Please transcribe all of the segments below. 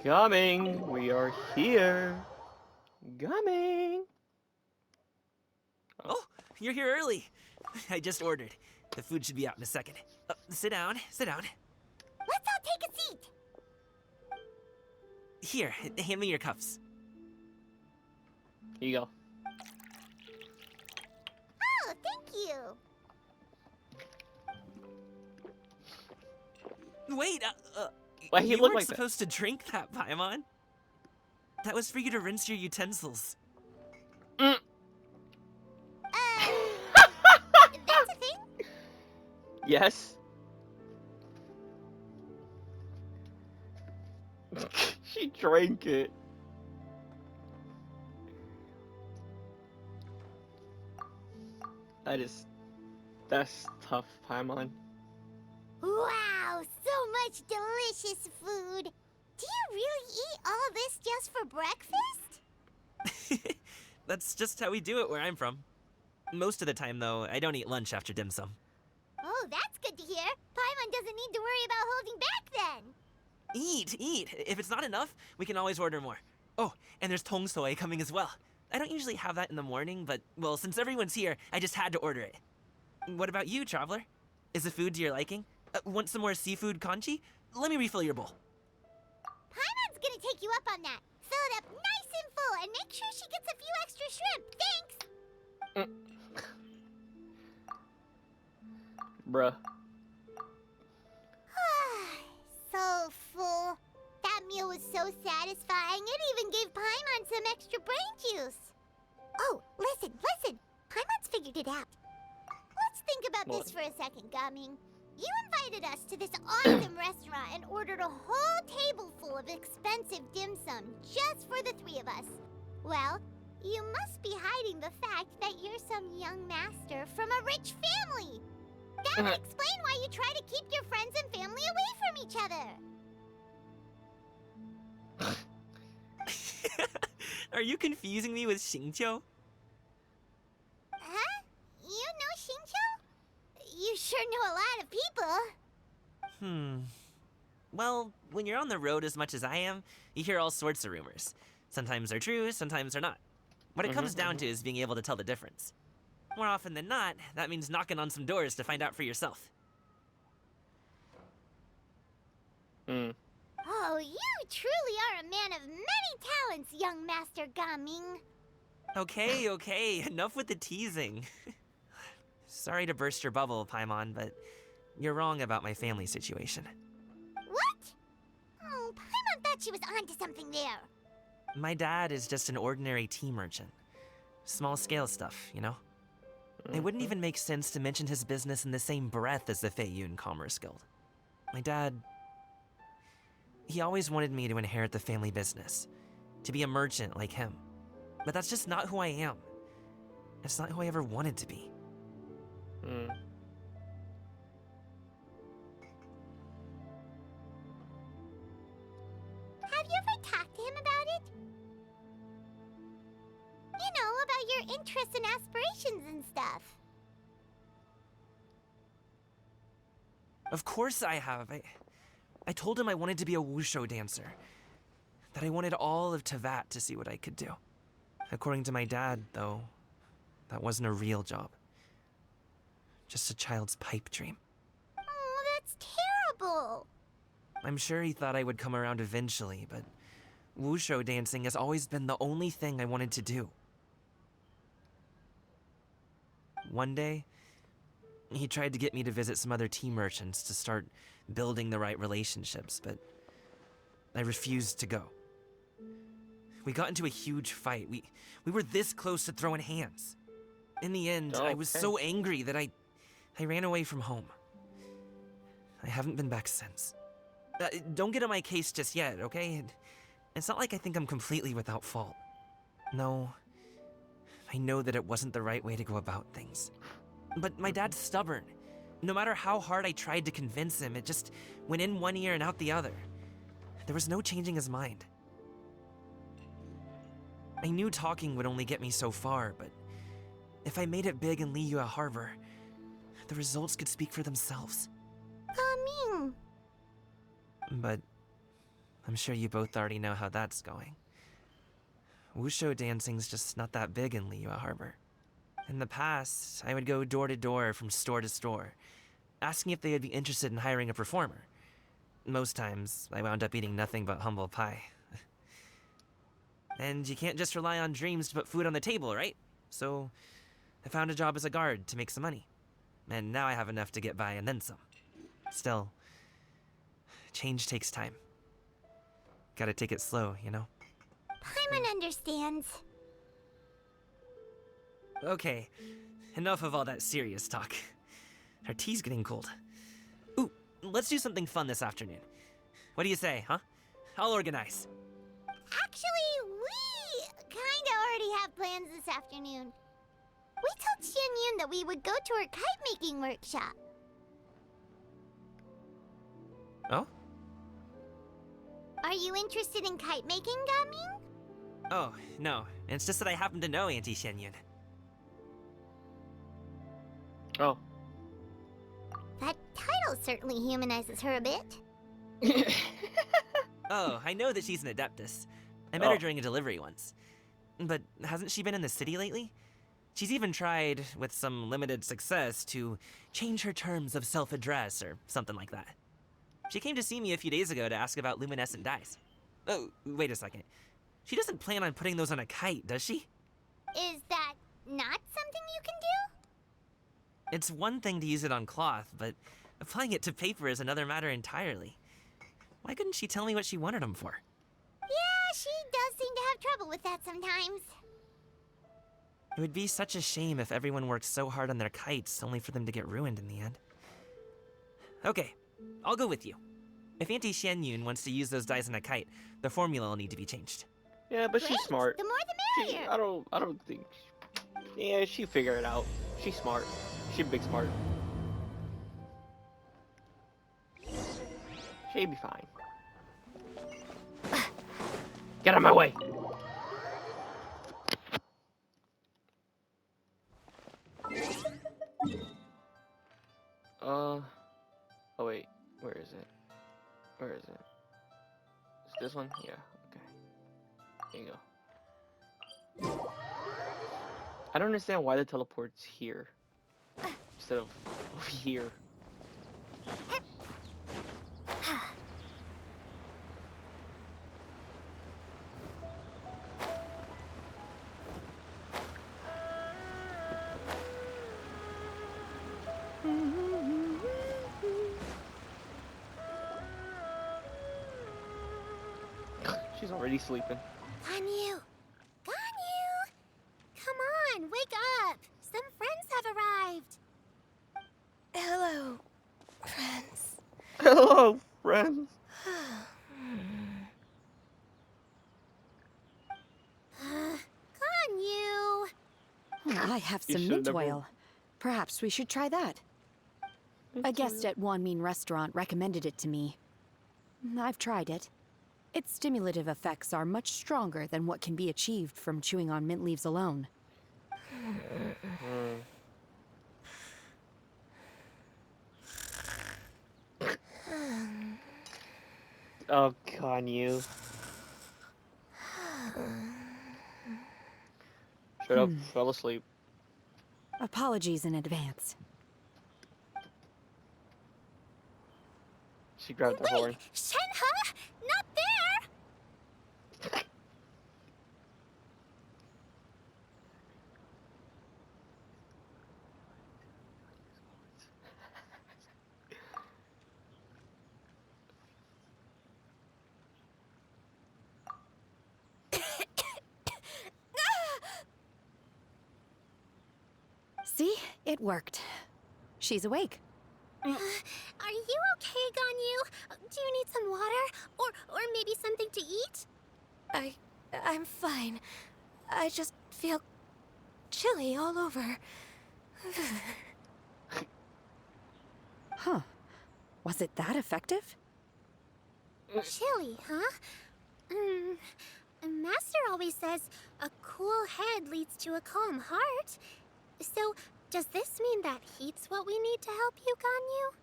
Coming! We are here! Coming! Oh. Oh, you're here early. I just ordered. The food should be out in a second. Sit down, sit down. Let's all take a seat. Here, hand me your cups. Here you go. Oh, thank you. Wait, Why he you look weren't like that? supposed to drink that, Paimon. That was for you to rinse your utensils. That's a thing? Yes? She drank it. That's tough, Paimon. Wow, so much delicious food. Do you really eat all this just for breakfast? That's just how we do it where I'm from. Most of the time, though, I don't eat lunch after dim sum. Oh, that's good to hear. Paimon doesn't need to worry about holding back then. Eat! If it's not enough, we can always order more. Oh, and there's tong soy coming as well. I don't usually have that in the morning, but, well, since everyone's here, I just had to order it. What about you, traveler? Is the food to your liking? Want some more seafood congee? Let me refill your bowl. Paimon's gonna take you up on that. Fill it up nice and full and make sure she gets a few extra shrimp. Thanks. Bruh. So full. That meal was so satisfying, it even gave Paimon some extra brain juice. Oh, listen. Paimon's figured it out. Let's think about this for a second, Gaming. You invited us to this awesome restaurant and ordered a whole table full of expensive dim sum just for the three of us. Well, you must be hiding the fact that you're some young master from a rich family. That would explain why you try to keep your friends and family away from each other. Are you confusing me with Xingqiu? Huh? You know Xingqiu? You sure know a lot of people. Well, when you're on the road as much as I am, you hear all sorts of rumors. Sometimes they're true, sometimes they're not. What it comes down to is being able to tell the difference. More often than not, that means knocking on some doors to find out for yourself. Oh, you truly are a man of many talents, young Master Gaming. Okay, enough with the teasing. Sorry to burst your bubble, Paimon, but you're wrong about my family situation. What? Oh, Paimon thought she was onto something there. My dad is just an ordinary tea merchant. Small scale stuff, you know? It wouldn't even make sense to mention his business in the same breath as the Feiyun Commerce Guild. My dad... he always wanted me to inherit the family business, to be a merchant like him. But that's just not who I am. It's not who I ever wanted to be. Have you ever talked to him about it? You know, about your interests and aspirations and stuff. Of course I have. I told him I wanted to be a wushu dancer. That I wanted all of Tevat to see what I could do. According to my dad, though, that wasn't a real job. Just a child's pipe dream. Oh, that's terrible. I'm sure he thought I would come around eventually, but wushu dancing has always been the only thing I wanted to do. One day, he tried to get me to visit some other tea merchants to start building the right relationships, but I refused to go. We got into a huge fight. We were this close to throwing hands. In the end, I was so angry that I ran away from home. I haven't been back since. Don't get on my case just yet, okay? It's not like I think I'm completely without fault. No, I know that it wasn't the right way to go about things. But my dad's stubborn. No matter how hard I tried to convince him, it just went in one ear and out the other. There was no changing his mind. I knew talking would only get me so far, but if I made it big in Liyue Harbor, the results could speak for themselves. Gaming. But I'm sure you both already know how that's going. Wushu dancing's just not that big in Liyue Harbor. In the past, I would go door to door from store to store, asking if they would be interested in hiring a performer. Most times, I wound up eating nothing but humble pie. And you can't just rely on dreams to put food on the table, right? So, I found a job as a guard to make some money. And now I have enough to get by and then some. Still, change takes time. Gotta take it slow, you know? Paimon understands. Okay, enough of all that serious talk. Our tea's getting cold. Ooh, let's do something fun this afternoon. What do you say, huh? I'll organize. Actually, we kinda already have plans this afternoon. We told Xianyun that we would go to her kite-making workshop. Oh? Are you interested in kite-making, Gaming? Oh, no. It's just that I happen to know Auntie Xianyun. Oh. That title certainly humanizes her a bit. Oh, I know that she's an adeptus. I met her during a delivery once. But hasn't she been in the city lately? She's even tried, with some limited success, to change her terms of self-address or something like that. She came to see me a few days ago to ask about luminescent dyes. Oh, wait a second. She doesn't plan on putting those on a kite, does she? Is that not something you can do? It's one thing to use it on cloth, but applying it to paper is another matter entirely. Why couldn't she tell me what she wanted them for? Yeah, she does seem to have trouble with that sometimes. It would be such a shame if everyone worked so hard on their kites only for them to get ruined in the end. Okay, I'll go with you. If Auntie Xianyun wants to use those dyes on a kite, the formula will need to be changed. Yeah, but Great. she's smart. The more the She, merrier. I don't think. Yeah, she figure it out. She's smart. She big smart. She'd be fine. Get out of my way. Oh wait, where is it? Where is it? Is this one? Yeah, okay. There you go. I don't understand why the teleport's here instead of over here. She's already sleeping. Ganyu! Ganyu! Come on, wake up! Some friends have arrived. Hello, friends. Hello, friends. Ganyu! I have You some should mint never- oil. Perhaps we should try that. A guest at Wanmin restaurant recommended it to me. I've tried it. Its stimulative effects are much stronger than what can be achieved from chewing on mint leaves alone. Oh, Ganyu. Shut up, fell asleep. Apologies in advance. She grabbed her horn. Shenhe! Not there! See? It worked. She's awake. Are you okay, Ganyu? Do you need some water? Or maybe something to eat? I'm fine. I just feel chilly all over. Huh. Was it that effective? Chilly, huh? Master always says a cool head leads to a calm heart. So, does this mean that heat's what we need to help you, Ganyu?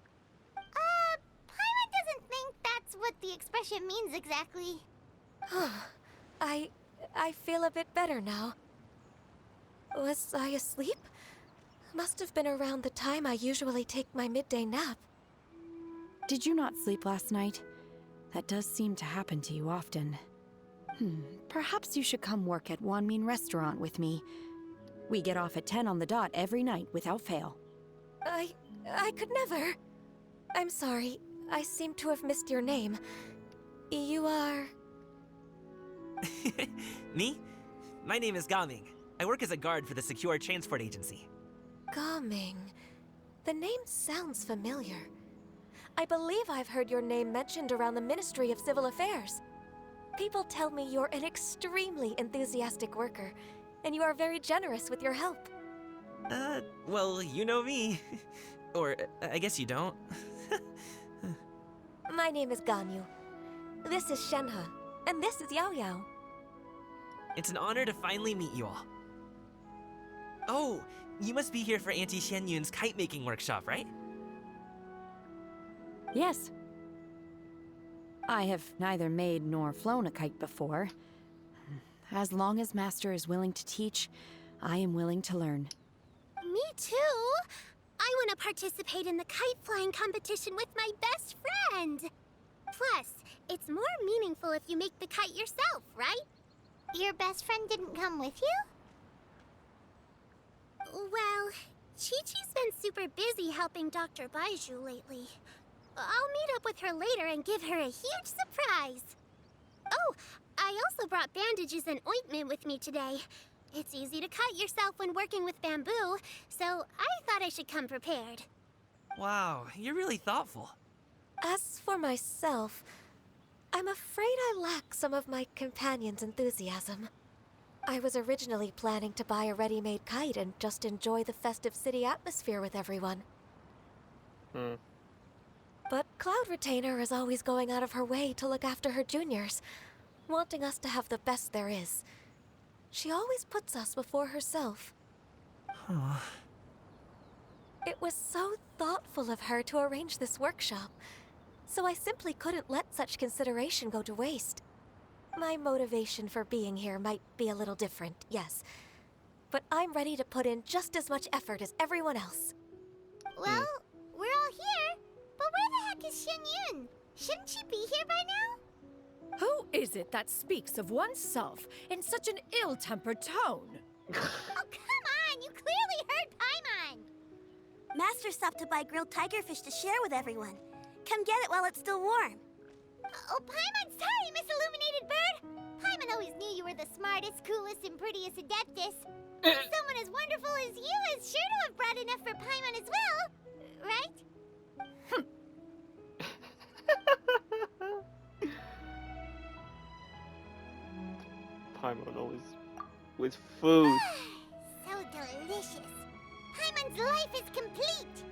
Paimon doesn't think that's what the expression expression means exactly. I feel a bit better now. Was I asleep? Must have been around the time I usually take my midday nap. Did you not sleep last night? That does seem to happen to you often. Perhaps you should come work at Wanmin Restaurant with me. We get off at 10 on the dot every night without fail. I could never. I'm sorry. I seem to have missed your name. You are... Me? My name is Gaming. I work as a guard for the Secure Transport Agency. Gaming. The name sounds familiar. I believe I've heard your name mentioned around the Ministry of Civil Affairs. People tell me you're an extremely enthusiastic worker, and you are very generous with your help. Well, you know me. Or, I guess you don't. My name is Ganyu. This is Shenhe, and this is Yao Yao. It's an honor to finally meet you all. Oh, you must be here for Auntie Xianyun's kite-making workshop, right? Yes. I have neither made nor flown a kite before. As long as Master is willing to teach, I am willing to learn. Me too. I want to participate in the kite flying competition with my best friend. Plus, it's more meaningful if you make the kite yourself, right? Your best friend didn't come with you? Well, Chi-Chi's been super busy helping Dr. Baiju lately. I'll meet up with her later and give her a huge surprise. Oh, I also brought bandages and ointment with me today. It's easy to cut yourself when working with bamboo, so I thought I should come prepared. Wow, you're really thoughtful. As for myself, I'm afraid I lack some of my companion's enthusiasm. I was originally planning to buy a ready-made kite and just enjoy the festive city atmosphere with everyone. But Cloud Retainer is always going out of her way to look after her juniors, wanting us to have the best there is. She always puts us before herself. Aw. It was so thoughtful of her to arrange this workshop, so I simply couldn't let such consideration go to waste. My motivation for being here might be a little different, yes, but I'm ready to put in just as much effort as everyone else. Well, we're all here, but where the heck is Xianyun? Shouldn't she be here by now? Who is it that speaks of oneself in such an ill-tempered tone? Oh, come on! You clearly heard Paimon! Master stopped to buy grilled tigerfish to share with everyone. Come get it while it's still warm. Oh, Paimon, sorry, Miss Illuminated Bird! Paimon always knew you were the smartest, coolest, and prettiest Adeptus. Someone as wonderful as you is sure to have brought enough for Paimon as well, right? Paimon always with food. So delicious. Paimon's life is complete.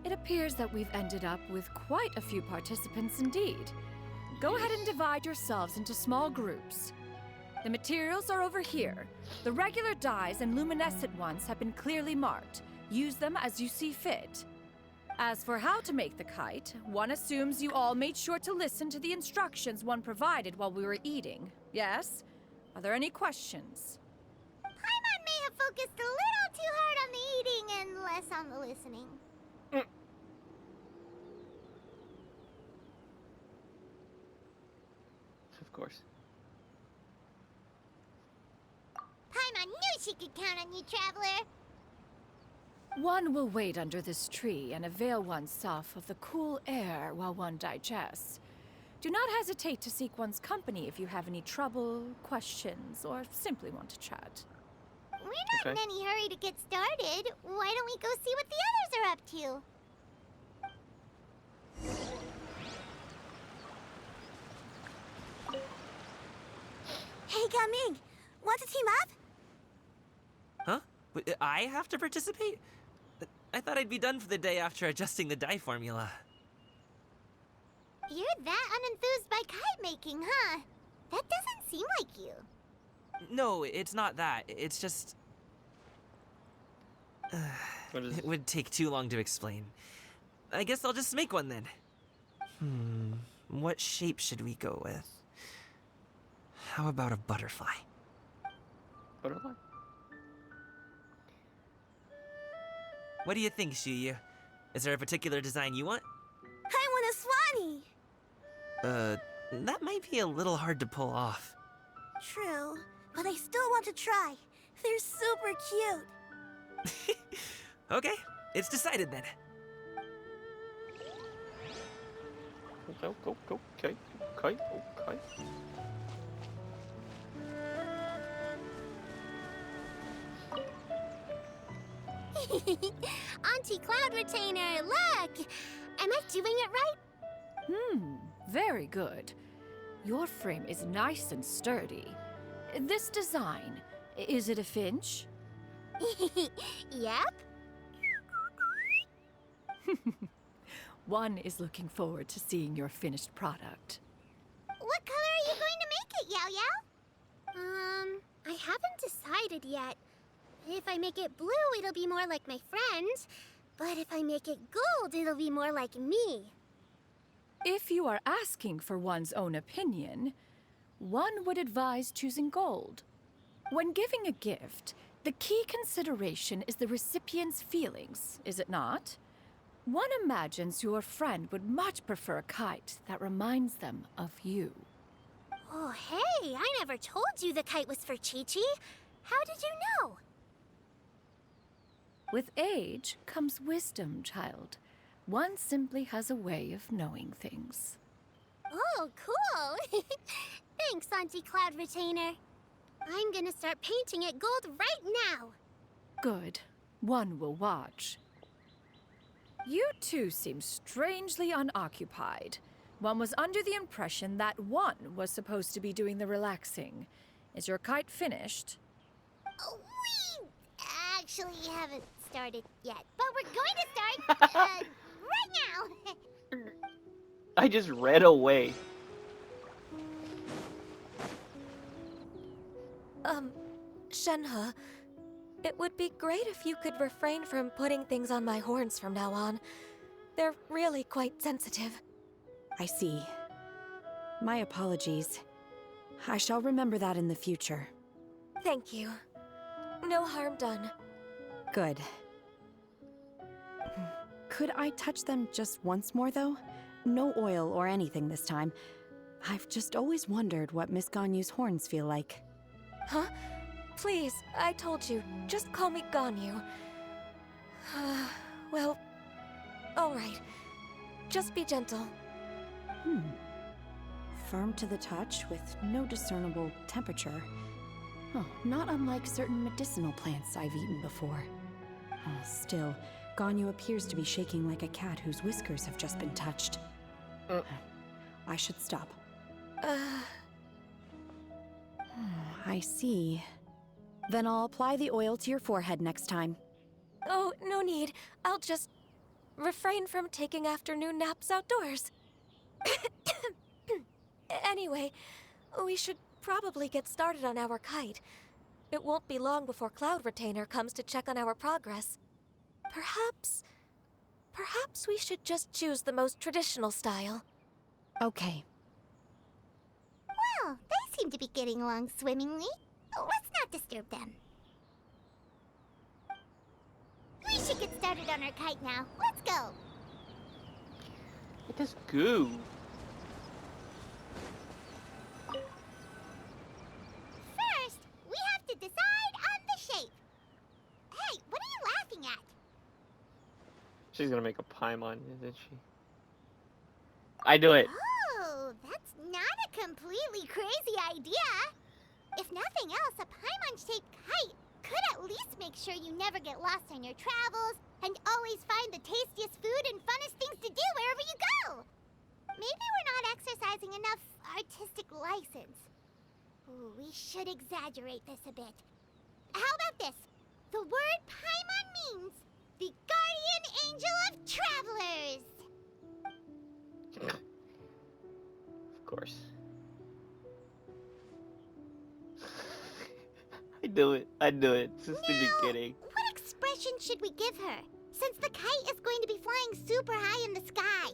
It appears that we've ended up with quite a few participants indeed. Go ahead and divide yourselves into small groups. The materials are over here. The regular dyes and luminescent ones have been clearly marked. Use them as you see fit. As for how to make the kite, one assumes you all made sure to listen to the instructions one provided while we were eating. Yes? Are there any questions? Paimon may have focused a little too hard on the eating and less on the listening. Of course. Paimon knew she could count on you, Traveler. One will wait under this tree and avail oneself of the cool air while one digests. Do not hesitate to seek one's company if you have any trouble, questions, or simply want to chat. We're not in any hurry to get started. Why don't we go see what the others are up to? Hey, Gaming! Want to team up? Huh? I have to participate? I thought I'd be done for the day after adjusting the dye formula. You're that unenthused by kite making, huh? That doesn't seem like you. No, it's not that. It's just... What is it would take too long to explain. I guess I'll just make one then. What shape should we go with? How about a butterfly? Butterfly? What do you think, Shuyu? Is there a particular design you want? I want a swanee. That might be a little hard to pull off. True, but I still want to try. They're super cute. Okay, it's decided then. Okay. Auntie Cloud Retainer, look! Am I doing it right? Very good. Your frame is nice and sturdy. This design, is it a finch? Yep. One is looking forward to seeing your finished product. What color are you going to make it, Yao Yao? I haven't decided yet. If I make it blue, it'll be more like my friend. But if I make it gold, it'll be more like me. If you are asking for one's own opinion, one would advise choosing gold. When giving a gift, the key consideration is the recipient's feelings, is it not? One imagines your friend would much prefer a kite that reminds them of you. Oh, hey, I never told you the kite was for Chi-Chi. How did you know? With age comes wisdom, child. One simply has a way of knowing things. Oh, cool. Thanks, Auntie Cloud Retainer. I'm gonna start painting it gold right now. Good. One will watch. You two seem strangely unoccupied. One was under the impression that one was supposed to be doing the relaxing. Is your kite finished? We actually haven't started yet, but we're going to start right now. I just read away. Shenhe, it would be great if you could refrain from putting things on my horns from now on. They're really quite sensitive. I see. My apologies. I shall remember that in the future. Thank you. No harm done. Good. Could I touch them just once more, though? No oil or anything this time. I've just always wondered what Miss Ganyu's horns feel like. Huh? Please, I told you. Just call me Ganyu. Well, alright. Just be gentle. Firm to the touch with no discernible temperature. Oh, not unlike certain medicinal plants I've eaten before. Oh, still, Ganyu appears to be shaking like a cat whose whiskers have just been touched. I should stop. I see. Then I'll apply the oil to your forehead next time. Oh, no need. I'll just refrain from taking afternoon naps outdoors. Anyway, we should probably get started on our kite. It won't be long before Cloud Retainer comes to check on our progress. Perhaps we should just choose the most traditional style. Okay. Well, they seem to be getting along swimmingly. Let's not disturb them. We should get started on our kite now. Let's go. It is goo. First, we have to decide on the shape. Hey, what are you laughing at? She's gonna make a Paimon, isn't she? I do it. Oh, that's not a completely crazy idea. If nothing else, a Paimon-shaped kite could at least make sure you never get lost on your travels and always find the tastiest food and funnest things to do wherever you go. Maybe we're not exercising enough artistic license. Ooh, we should exaggerate this a bit. How about this? The word Paimon means the guardian angel of travelers. Of course. I do it. Since the beginning. What expression should we give her? Since the kite is going to be flying super high in the sky.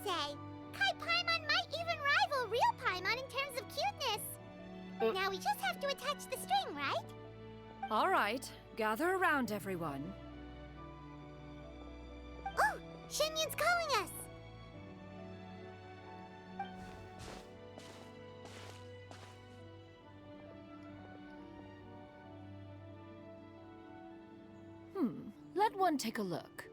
say. Kite Paimon might even rival real Paimon in terms of cuteness. Now we just have to attach the string, right? All right, gather around, everyone. Oh, Shenyun's calling us. Let one take a look.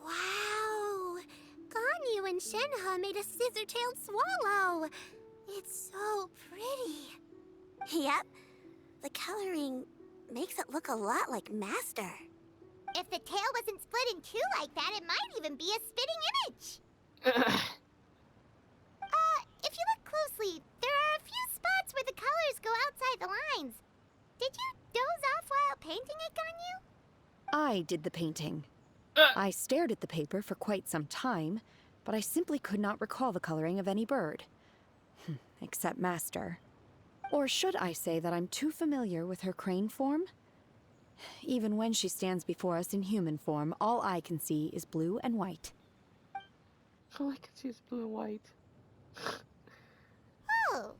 Wow! Ganyu and Shenhe made a scissor-tailed swallow. It's so pretty. Yep. The coloring makes it look a lot like Master. If the tail wasn't split in two like that, it might even be a spitting image. If you look closely, there are a few spots where the colors go outside the lines. Did you doze off while painting it, Ganyu? I did the painting. I stared at the paper for quite some time, but I simply could not recall the coloring of any bird. Except Master. Or should I say that I'm too familiar with her crane form? Even when she stands before us in human form, all I can see is blue and white. All I can see is blue and white. Oh. Well,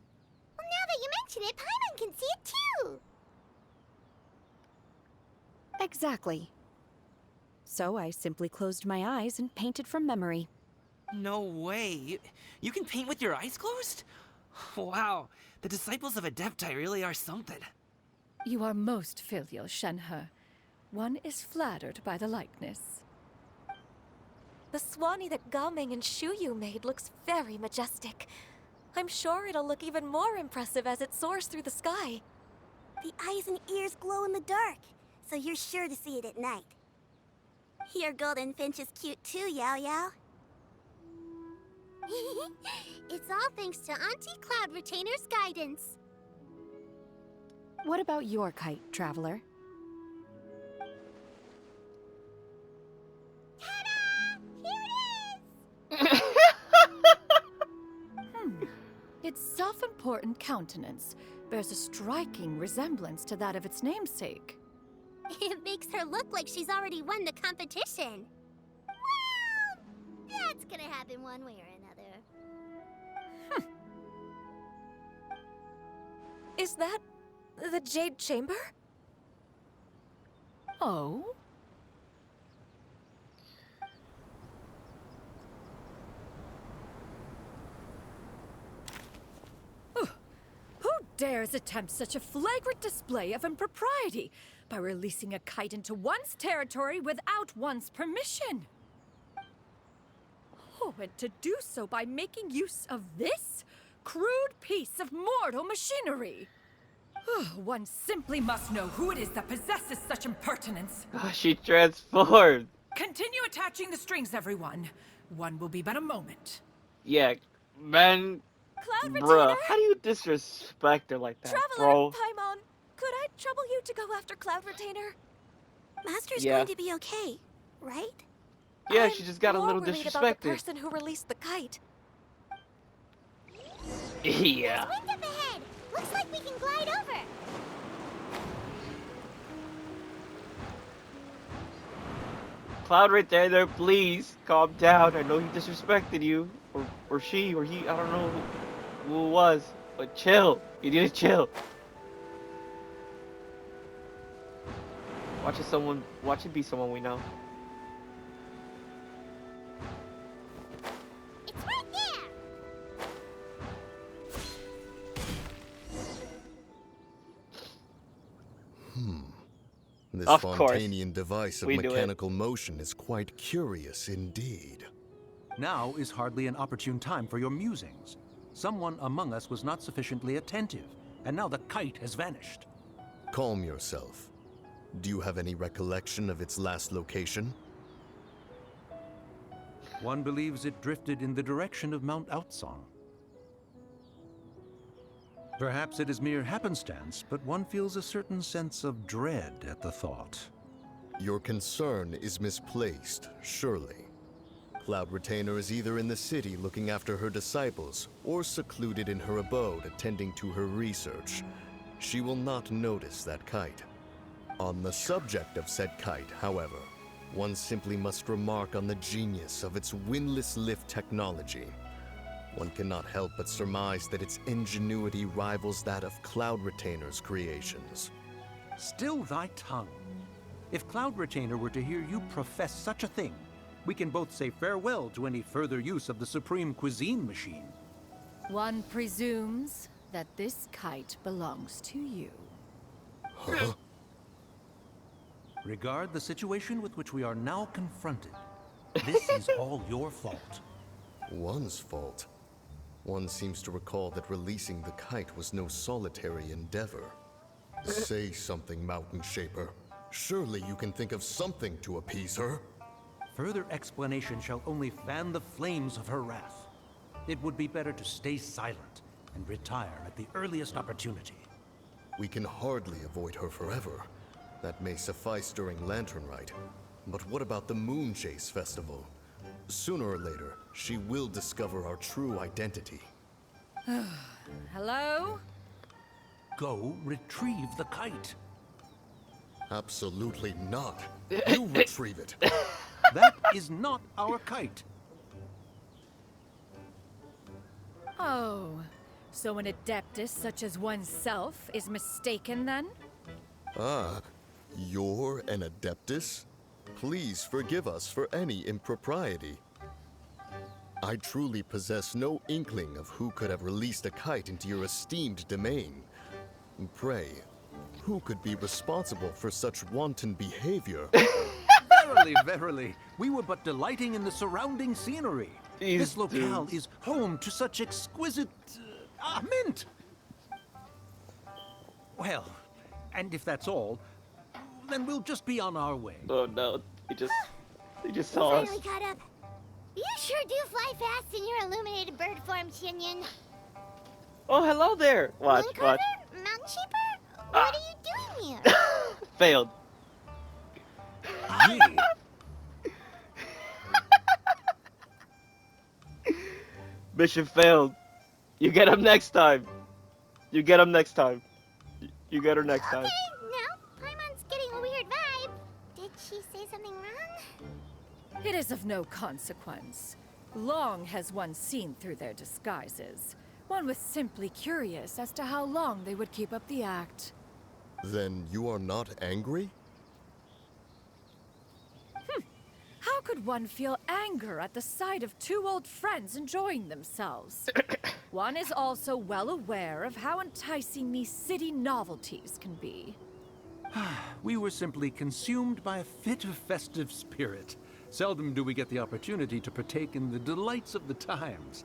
now that you mention it, Paimon can see it too. Exactly. So I simply closed my eyes and painted from memory. No way. You can paint with your eyes closed? Wow. The disciples of Adepti really are something. You are most filial, Shenhe. One is flattered by the likeness. The Swanee that Gaming and Shuyu made looks very majestic. I'm sure it'll look even more impressive as it soars through the sky. The eyes and ears glow in the dark, so you're sure to see it at night. Your golden finch is cute too, Yao Yao. It's all thanks to Auntie Cloud Retainer's guidance. What about your kite, Traveler? Ta-da! Here it is! Its self-important countenance bears a striking resemblance to that of its namesake. It makes her look like she's already won the competition. Well, that's gonna happen one way or another. Is that the Jade Chamber? Oh? Who dares attempt such a flagrant display of impropriety by releasing a kite into one's territory without one's permission? Oh, and to do so by making use of this crude piece of mortal machinery. One simply must know who it is that possesses such impertinence. She transformed. Continue attaching the strings, everyone. One will be but a moment. Yeah, man. Cloud Bruh, Retainer? how do you disrespect her like that, Traveler, bro? Paimon, could I trouble you to go after Cloud Retainer? Master's Yeah. going to be okay, right? Yeah, I'm she just got a more little worried about the disrespected. person who released the kite. Yeah. There's wind up ahead. Looks like we can glide over. Cloud right there, please calm down. I know he disrespected you, or she, or he. I don't know who it was, but chill. You need to chill. Watch it be someone we know. It's right there. This Of course. Fontanian device of We do it. mechanical motion is quite curious indeed. Now is hardly an opportune time for your musings. Someone among us was not sufficiently attentive, and now the kite has vanished. Calm yourself. Do you have any recollection of its last location? One believes it drifted in the direction of Mount Outsong. Perhaps it is mere happenstance, but one feels a certain sense of dread at the thought. Your concern is misplaced, surely. Cloud Retainer is either in the city looking after her disciples, or secluded in her abode attending to her research. She will not notice that kite. On the subject of said kite, however, one simply must remark on the genius of its windlass lift technology. One cannot help but surmise that its ingenuity rivals that of Cloud Retainer's creations. Still thy tongue. If Cloud Retainer were to hear you profess such a thing, we can both say farewell to any further use of the Supreme Cuisine Machine. One presumes that this kite belongs to you. Huh? Regard the situation with which we are now confronted. This is all your fault. One's fault. One seems to recall that releasing the kite was no solitary endeavor. Say something, Mountain Shaper. Surely you can think of something to appease her. Further explanation shall only fan the flames of her wrath. It would be better to stay silent and retire at the earliest opportunity. We can hardly avoid her forever. That may suffice during Lantern Rite. But what about the Moon Chase Festival? Sooner or later, she will discover our true identity. Hello? Go retrieve the kite. Absolutely not. You retrieve it. That is not our kite. Oh, so an adeptus such as oneself is mistaken then? Ah, you're an Adeptus? Please forgive us for any impropriety. I truly possess no inkling of who could have released a kite into your esteemed domain. Pray, who could be responsible for such wanton behavior? Verily, verily, we were but delighting in the surrounding scenery. This locale is home to such exquisite mint. Well, and if that's all, then we'll just be on our way. Oh no, he just saw us. Finally caught up. You sure do fly fast in your illuminated bird form, Shinyan. Oh, hello there. Watch, Moon watch. Carver? Mountain Sheeper? What are you doing here? Failed. Yay. Mission failed. You get him next time. You get him next time. You get her next time. Okay, now Paimon's getting a weird vibe. Did she say something wrong? It is of no consequence. Long has one seen through their disguises. One was simply curious as to how long they would keep up the act. Then you are not angry? How could one feel anger at the sight of two old friends enjoying themselves? One is also well aware of how enticing these city novelties can be. We were simply consumed by a fit of festive spirit. Seldom do we get the opportunity to partake in the delights of the times.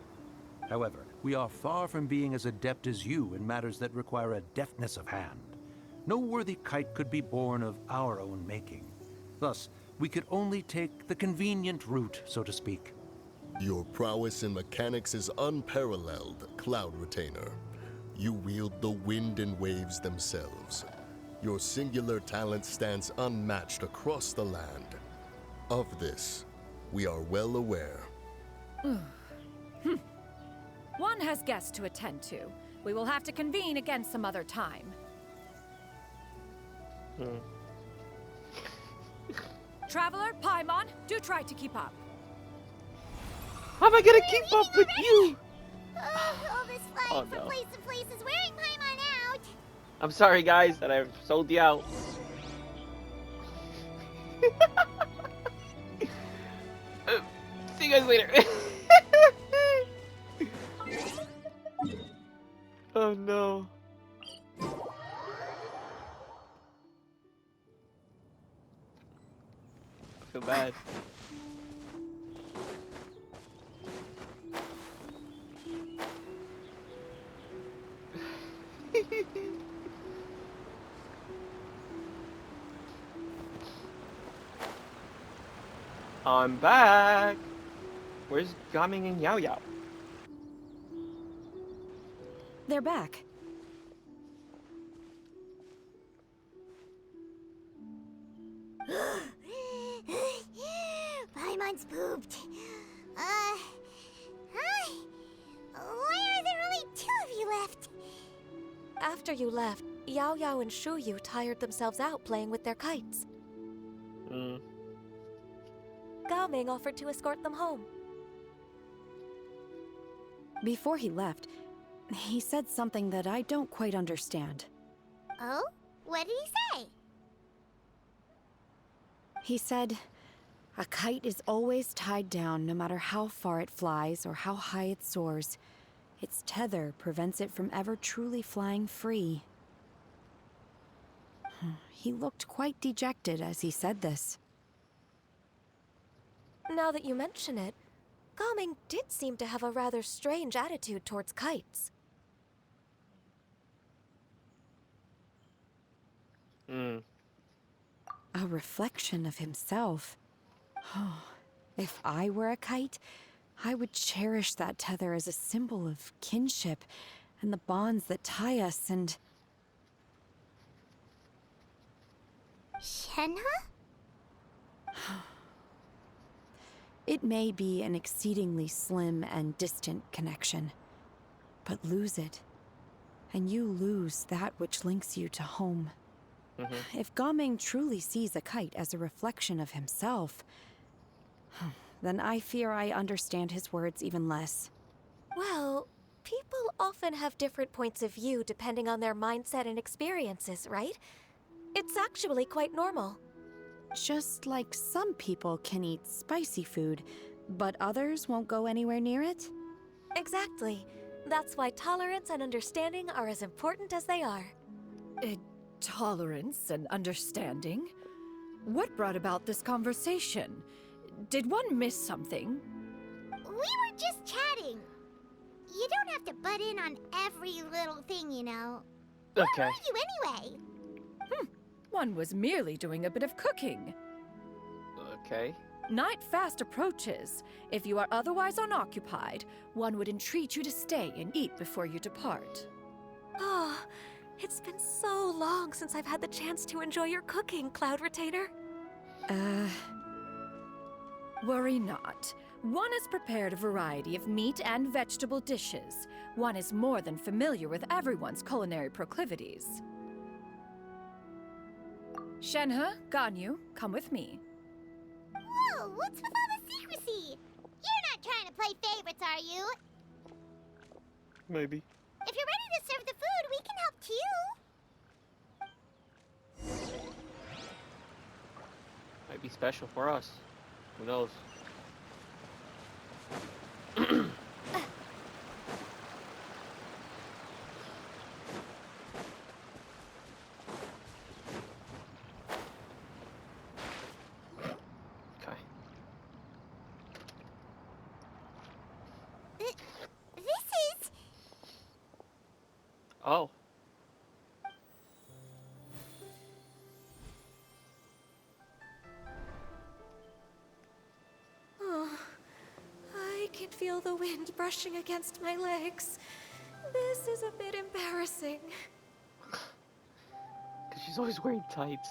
However, we are far from being as adept as you in matters that require a deftness of hand. No worthy kite could be born of our own making. Thus, we could only take the convenient route, so to speak. Your prowess in mechanics is unparalleled, Cloud Retainer. You wield the wind and waves themselves. Your singular talent stands unmatched across the land. Of this, we are well aware. One has guests to attend to. We will have to convene again some other time. Traveler, Paimon, do try to keep up. How am I gonna keep up with you? All this flying Oh, from no. place to place is wearing Paimon out. I'm sorry, guys, that I've sold you out. See you guys later. Oh no. I feel bad. I'm back. Where's Gaming and Yao Yao? They're back. Paimon's pooped. Hi. Why are there only two of you left? After you left, Yao Yao and Shu Yu tired themselves out playing with their kites. Hmm. Gao Ming offered to escort them home. Before he left, he said something that I don't quite understand. Oh? What did he say? He said, a kite is always tied down no matter how far it flies or how high it soars. Its tether prevents it from ever truly flying free. He looked quite dejected as he said this. Now that you mention it, Gao Ming did seem to have a rather strange attitude towards kites. Hmm. A reflection of himself. If I were a kite, I would cherish that tether as a symbol of kinship and the bonds that tie us and... Shenhe? It may be an exceedingly slim and distant connection, but lose it, and you lose that which links you to home. If Gaming truly sees a kite as a reflection of himself, then I fear I understand his words even less. Well, people often have different points of view depending on their mindset and experiences, right? It's actually quite normal. Just like some people can eat spicy food, but others won't go anywhere near it? Exactly. That's why tolerance and understanding are as important as they are. Tolerance and understanding? What brought about this conversation? Did one miss something? We were just chatting. You don't have to butt in on every little thing, you know. Okay. Where were you anyway? One was merely doing a bit of cooking. Okay. Night fast approaches. If you are otherwise unoccupied, one would entreat you to stay and eat before you depart. Oh, it's been so long since I've had the chance to enjoy your cooking, Cloud Retainer. Worry not. One has prepared a variety of meat and vegetable dishes. One is more than familiar with everyone's culinary proclivities. Shenhe, Ganyu, come with me. Whoa, what's with all the secrecy? You're not trying to play favorites, are you? Maybe. If you're ready to serve the food, we can help too. Might be special for us. Who knows? Okay. This is... Oh. Oh, I can feel the wind brushing against my legs. This is a bit embarrassing. Because she's always wearing tights.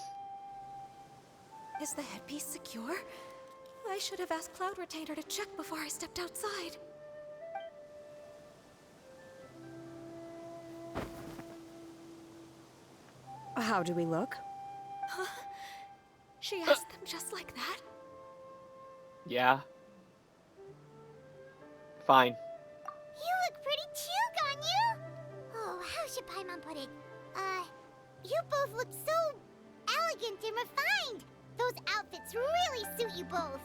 Is the headpiece secure? I should have asked Cloud Retainer to check before I stepped outside. How do we look? She asked them just like that? Yeah. Fine. You look pretty too, Ganyu! Oh, how should Paimon put it? You both look so elegant and refined. Those outfits really suit you both.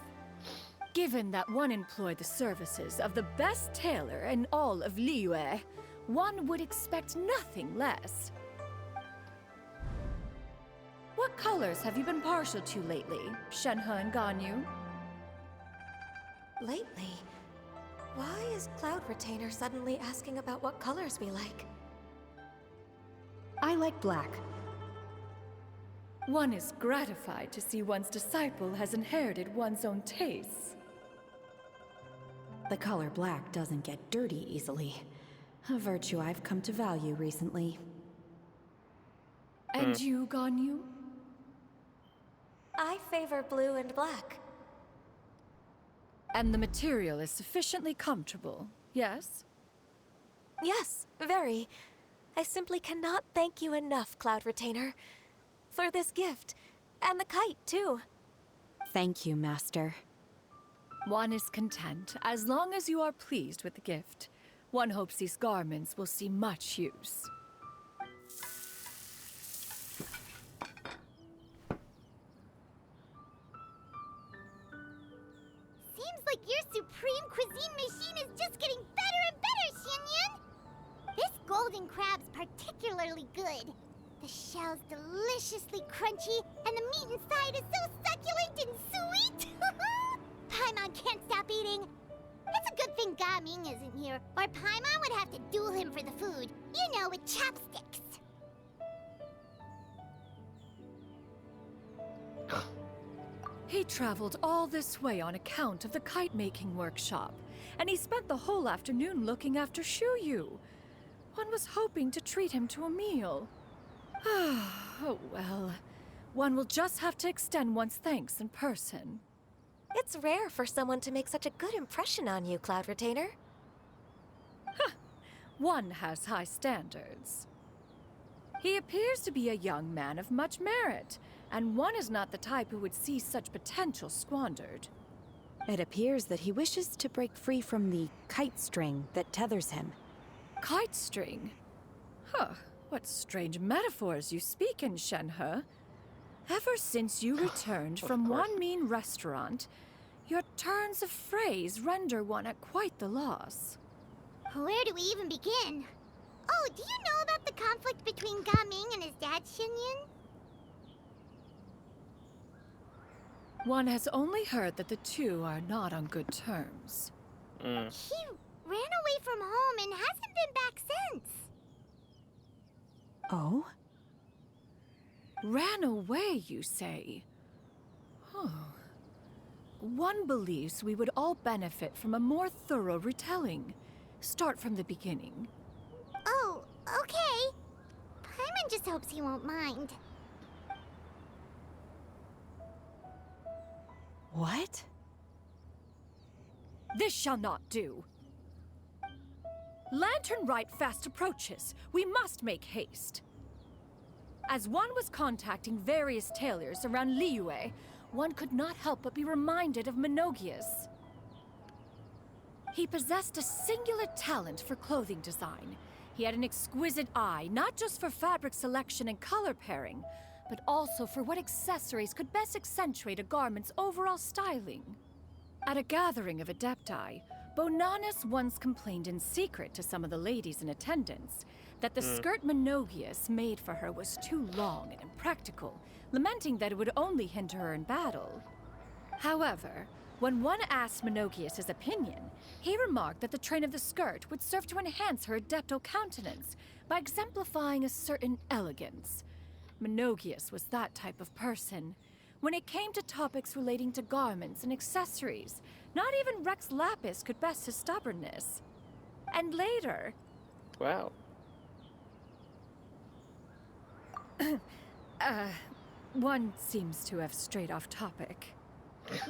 Given that one employed the services of the best tailor in all of Liyue, one would expect nothing less. What colors have you been partial to lately, Shenhe and Ganyu? Lately? Why is Cloud Retainer suddenly asking about what colors we like? I like black. One is gratified to see one's disciple has inherited one's own tastes. The color black doesn't get dirty easily. A virtue I've come to value recently. And you, Ganyu? I favor blue and black. And the material is sufficiently comfortable, yes? Yes, very. I simply cannot thank you enough, Cloud Retainer, for this gift. And the kite, too. Thank you, Master. One is content, as long as you are pleased with the gift. One hopes these garments will see much use. Seems like your supreme cuisine machine is just getting better and better, Xinyun! This golden crab's particularly good. The shell's deliciously crunchy, and the meat inside is so succulent and sweet! Paimon can't stop eating. It's a good thing Gaming isn't here, or Paimon would have to duel him for the food. You know, with chopsticks. He traveled all this way on account of the kite-making workshop, and he spent the whole afternoon looking after Shuyu. One was hoping to treat him to a meal. Oh well. One will just have to extend one's thanks in person. It's rare for someone to make such a good impression on you, Cloud Retainer. One has high standards. He appears to be a young man of much merit, and one is not the type who would see such potential squandered. It appears that he wishes to break free from the kite string that tethers him. Kite string? Huh, what strange metaphors you speak in, Shenhe. Ever since you returned from One Mean Restaurant, your turns of phrase render one at quite the loss. Where do we even begin? Oh, do you know about the conflict between Gaming and his dad, Xinyun? One has only heard that the two are not on good terms. He ran away from home and hasn't been back since. Oh? Ran away, you say? Oh. One believes we would all benefit from a more thorough retelling. Start from the beginning. Oh, okay. Paimon just hopes he won't mind. What? This shall not do. Lantern Rite fast approaches. We must make haste. As one was contacting various tailors around Liyue, one could not help but be reminded of Menogias. He possessed a singular talent for clothing design. He had an exquisite eye, not just for fabric selection and color pairing, but also for what accessories could best accentuate a garment's overall styling. At a gathering of Adepti, Bonanis once complained in secret to some of the ladies in attendance that the skirt Menogias made for her was too long and impractical, lamenting that it would only hinder her in battle. However, when one asked Menogias his opinion, he remarked that the train of the skirt would serve to enhance her adeptal countenance by exemplifying a certain elegance. Menogias was that type of person. When it came to topics relating to garments and accessories, not even Rex Lapis could best his stubbornness. And later... Wow. One seems to have strayed off topic.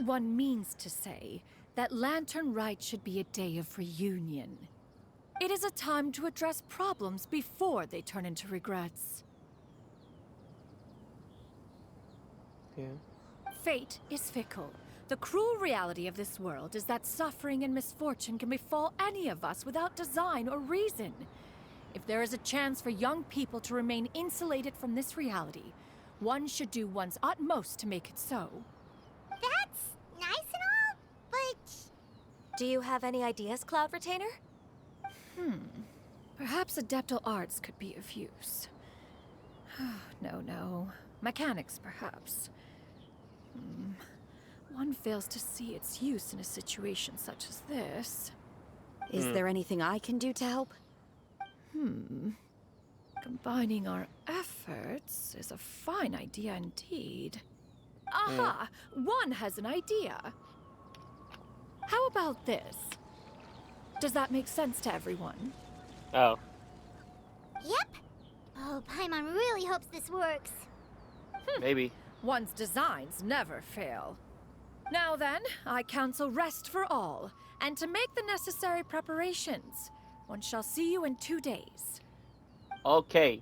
One means to say that Lantern Rite should be a day of reunion. It is a time to address problems before they turn into regrets. Yeah. Fate is fickle. The cruel reality of this world is that suffering and misfortune can befall any of us without design or reason. If there is a chance for young people to remain insulated from this reality, one should do one's utmost to make it so. That's nice and all, but... Do you have any ideas, Cloud Retainer? Perhaps adeptal arts could be of use. No. Mechanics, perhaps. One fails to see its use in a situation such as this. Is there anything I can do to help? Combining our efforts is a fine idea indeed. Aha! One has an idea. How about this? Does that make sense to everyone? Oh. Yep. Oh, Paimon really hopes this works. Maybe. One's designs never fail. Now then, I counsel rest for all, and to make the necessary preparations. One shall see you in 2 days. Okay.